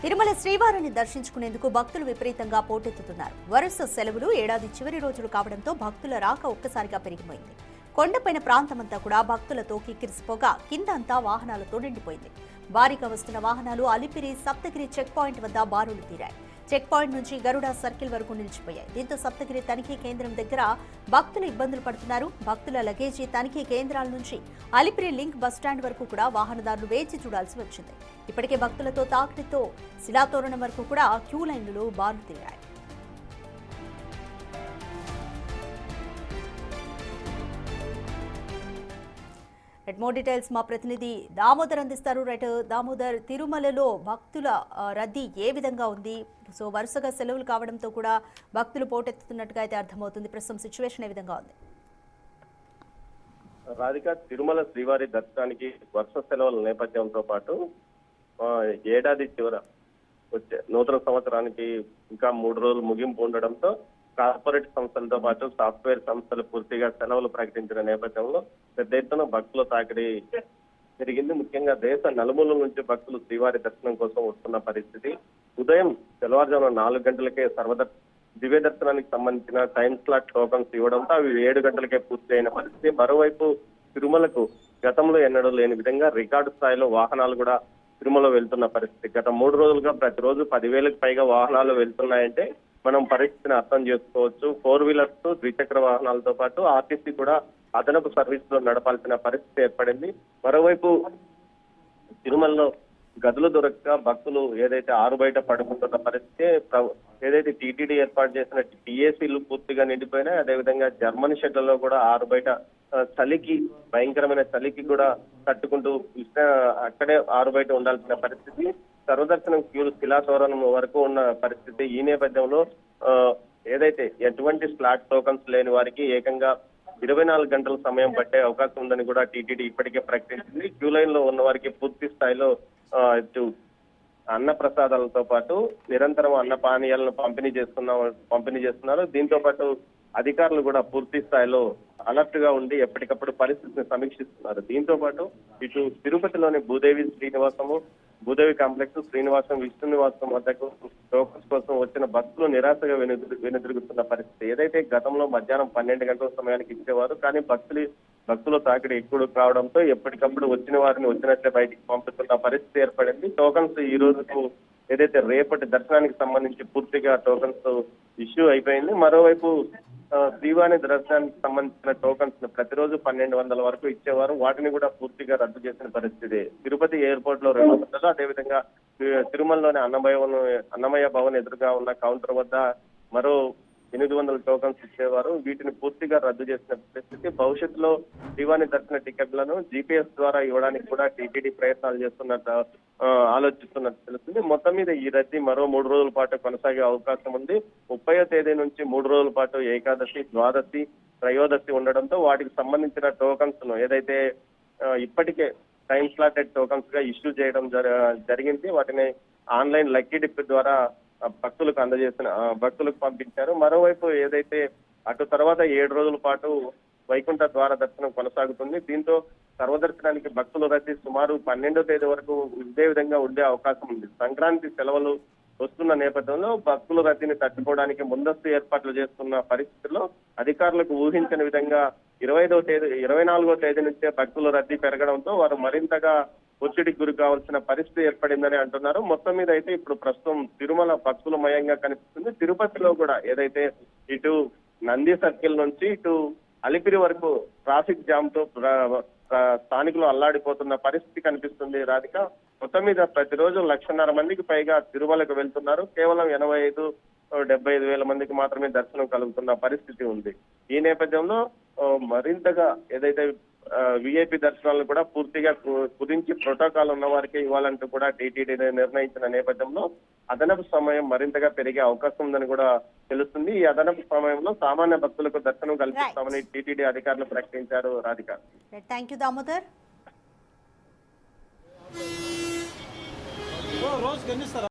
తిరుమల శ్రీవారిని దర్శించుకునేందుకు భక్తులు విపరీతంగా పోటెత్తుతున్నారు. వరుస సెలవులు, ఏడాది చివరి రోజులు కావడంతో భక్తుల రాక ఒక్కసారిగా పెరిగిపోయింది. కొండపైన ప్రాంతమంతా కూడా భక్తులతో కిక్కిరిసిపోగా కింద అంతా వాహనాలతో నిండిపోయింది. భారీగా వస్తున్న వాహనాలు అలిపిరి సప్తగిరి చెక్ పాయింట్ వద్ద బారులు తీరాయి. చెక్ పాయింట్ నుంచి గరుడ సర్కిల్ వరకు నిలిచిపోయాయి. దీంతో సప్తగిరి తనిఖీ కేంద్రం దగ్గర భక్తులు ఇబ్బందులు పడుతున్నారు. భక్తుల లగేజీ తనిఖీ కేంద్రాల నుంచి అలిపిరి లింక్ బస్టాండ్ వరకు కూడా వాహనదారులు వేచి చూడాల్సి వచ్చింది. ఇప్పటికే భక్తులతో తాకిడితో శిలాతోరణం వరకు కూడా క్యూ లైన్లు బారులు తీరాయి. మోర్ డీటెయిల్స్ మా ప్రతినిధి దామోదర్ అందిస్తారు. దామోదర్, తిరుమలలో భక్తుల రద్దీ ఏ విధంగా ఉంది? సో వరుసగా సెలవులు కావడంతో కూడా భక్తులు పోటెత్తుతున్నట్టుగా అయితే అర్థమవుతుంది. ప్రస్తుతం సిచ్యువేషన్ ఏ విధంగా ఉంది? రాధిక, తిరుమల శ్రీవారి దర్శనానికి వరుస సెలవుల నేపథ్యంతో పాటు ఏడాది చివర వచ్చే నూతన సంవత్సరానికి ఇంకా 3 రోజులు ముగింపు ఉండడంతో కార్పొరేట్ సంస్థలతో పాటు సాఫ్ట్వేర్ సంస్థలు పూర్తిగా సెలవులు ప్రకటించిన నేపథ్యంలో పెద్ద ఎత్తున భక్తుల తాకిడి జరిగింది. ముఖ్యంగా దేశ నలుమూల నుంచి భక్తులు శ్రీవారి దర్శనం కోసం వస్తున్న పరిస్థితి. ఉదయం తెల్లవారుజామున 4 గంటలకే దివ్య దర్శనానికి సంబంధించిన టైం స్లాట్ టోకన్స్ ఇవ్వడంతో అవి 7 గంటలకే పూర్తి అయిన పరిస్థితి. మరోవైపు తిరుమలకు గతంలో ఎన్నడూ లేని విధంగా రికార్డు స్థాయిలో వాహనాలు కూడా తిరుమల వెళ్తున్న పరిస్థితి. గత 3 రోజులుగా ప్రతిరోజు 10,000కు పైగా వాహనాలు వెళ్తున్నాయంటే మనం పరిస్థితిని అర్థం చేసుకోవచ్చు. 4 వీలర్స్, ద్విచక్ర వాహనాలతో పాటు ఆర్టీసీ కూడా అదనపు సర్వీస్ లో నడపాల్సిన పరిస్థితి ఏర్పడింది. మరోవైపు తిరుమలలో గదులు దొరక్క భక్తులు ఏదైతే ఆరు బయట పడుకుంటున్న పరిస్థితి, ఏదైతే టీటీడీ ఏర్పాటు చేసిన టీఏసీలు పూర్తిగా నిండిపోయినాయి. అదేవిధంగా జర్మనీ షెడ్లలో కూడా ఆరు బయట చలికి, భయంకరమైన చలికి కూడా తట్టుకుంటూ అక్కడే ఆరు బయట ఉండాల్సిన పరిస్థితి. సర్వదర్శనం క్యూలు శిలాతోరణం వరకు ఉన్న పరిస్థితి. ఈ నేపథ్యంలో ఏదైతే ఎటువంటి స్లాట్ టోకన్స్ లేని వారికి ఏకంగా 24 గంటల సమయం పట్టే అవకాశం ఉందని కూడా టీటీడీ ఇప్పటికే ప్రకటించింది. క్యూ లైన్ లో ఉన్న వారికి పూర్తి స్థాయిలో అన్న ప్రసాదాలతో పాటు నిరంతరం అన్న పానీయాలను పంపిణీ చేస్తున్నారు. దీంతో పాటు అధికారులు కూడా పూర్తి స్థాయిలో అలర్ట్ గా ఉండి ఎప్పటికప్పుడు పరిస్థితిని సమీక్షిస్తున్నారు. దీంతో పాటు ఇటు తిరుపతిలోని భూదేవి కాంప్లెక్స్, శ్రీనివాసం, విష్ణు నివాసం వద్దకు టోకన్స్ కోసం వచ్చిన భక్తులు నిరాశగా వెనుదిరుగుతున్న పరిస్థితి. ఏదైతే గతంలో మధ్యాహ్నం 12 గంటల సమయానికి ఇచ్చేవారు, కానీ భక్తుల తాకిడి ఎక్కువ కావడంతో ఎప్పటికప్పుడు వచ్చిన వారిని వచ్చినట్లే బయటికి పంపుతున్న పరిస్థితి ఏర్పడింది. టోకన్స్ ఈ రోజుకు ఏదైతే రేపటి దర్శనానికి సంబంధించి పూర్తిగా టోకన్స్ ఇష్యూ అయిపోయింది. మరోవైపు శ్రీవారి దర్శనానికి సంబంధించిన టోకన్స్ ప్రతిరోజు 1200 వరకు ఇచ్చేవారు, వాటిని కూడా పూర్తిగా రద్దు చేసిన పరిస్థితి. తిరుపతి ఎయిర్పోర్ట్ లో 200, అదేవిధంగా తిరుమలలోని అన్నమయ్య భవన్ ఎదురుగా ఉన్న కౌంటర్ వద్ద మరో 800 టోకన్స్ ఇచ్చేవారు. వీటిని పూర్తిగా రద్దు చేసిన పరిస్థితి. భవిష్యత్తులో శ్రీవారి దర్శన టికెట్లను జీపీఎస్ ద్వారా ఇవ్వడానికి కూడా టీటీడీ ప్రయత్నాలు ఆలోచిస్తున్నట్టు తెలుస్తుంది. మొత్తం మీద ఈ రద్దీ మరో 3 రోజుల పాటు కొనసాగే అవకాశం ఉంది. 30వ తేదీ నుంచి 3 రోజుల పాటు ఏకాదశి, ద్వాదశి, త్రయోదశి ఉండడంతో వాటికి సంబంధించిన టోకన్స్ ను ఏదైతే ఇప్పటికే టైం స్లాటెడ్ టోకన్స్ గా ఇష్యూ చేయడం జరిగింది, వాటిని ఆన్లైన్ లక్కీ డిప్ ద్వారా భక్తులకు పంపించారు. మరోవైపు ఏదైతే అటు తర్వాత 7 రోజుల పాటు వైకుంఠ ద్వార దర్శనం కొనసాగుతుంది. దీంతో సర్వదర్శనానికి భక్తుల రద్దీ సుమారు 12వ తేదీ వరకు ఇదే విధంగా ఉండే అవకాశం ఉంది. సంక్రాంతి సెలవులు వస్తున్న నేపథ్యంలో భక్తుల రద్దీని తట్టుకోవడానికి ముందస్తు ఏర్పాట్లు చేస్తున్న పరిస్థితుల్లో అధికారులకు ఊహించని విధంగా 24వ తేదీ నుంచే భక్తుల రద్దీ పెరగడంతో వారు మరింతగా ఒత్తిడికి గురి కావాల్సిన పరిస్థితి ఏర్పడిందని అంటున్నారు. మొత్తం మీద అయితే ఇప్పుడు ప్రస్తుతం తిరుమల భక్తులమయంగా కనిపిస్తుంది. తిరుపతిలో కూడా ఏదైతే ఇటు నంది సర్కిల్ నుంచి ఇటు అలిపిరి వరకు ట్రాఫిక్ జామ్ తో స్థానికులు అల్లాడిపోతున్న పరిస్థితి కనిపిస్తుంది. రాధిక, మొత్తం మీద ప్రతిరోజు 1,50,000 మందికి పైగా తిరుమలకు వెళ్తున్నారు. కేవలం 75-75 వేల మందికి మాత్రమే దర్శనం కలుగుతున్న పరిస్థితి ఉంది. ఈ నేపథ్యంలో మరింతగా ఏదైతే విఐపి దర్శనాలను కూడా పూర్తిగా కుదించి ప్రోటోకాల్ ఉన్న వారికి ఇవ్వాలంటూ కూడా టీటీడీ నిర్ణయించిన నేపథ్యంలో అదనపు సమయం మరింతగా పెరిగే అవకాశం ఉందని కూడా తెలుస్తుంది. ఈ అదనపు సమయంలో సామాన్య భక్తులకు దర్శనం కల్పిస్తామని టీటీడీ అధికారులు ప్రకటించారు. Radhika, thank you Damodar.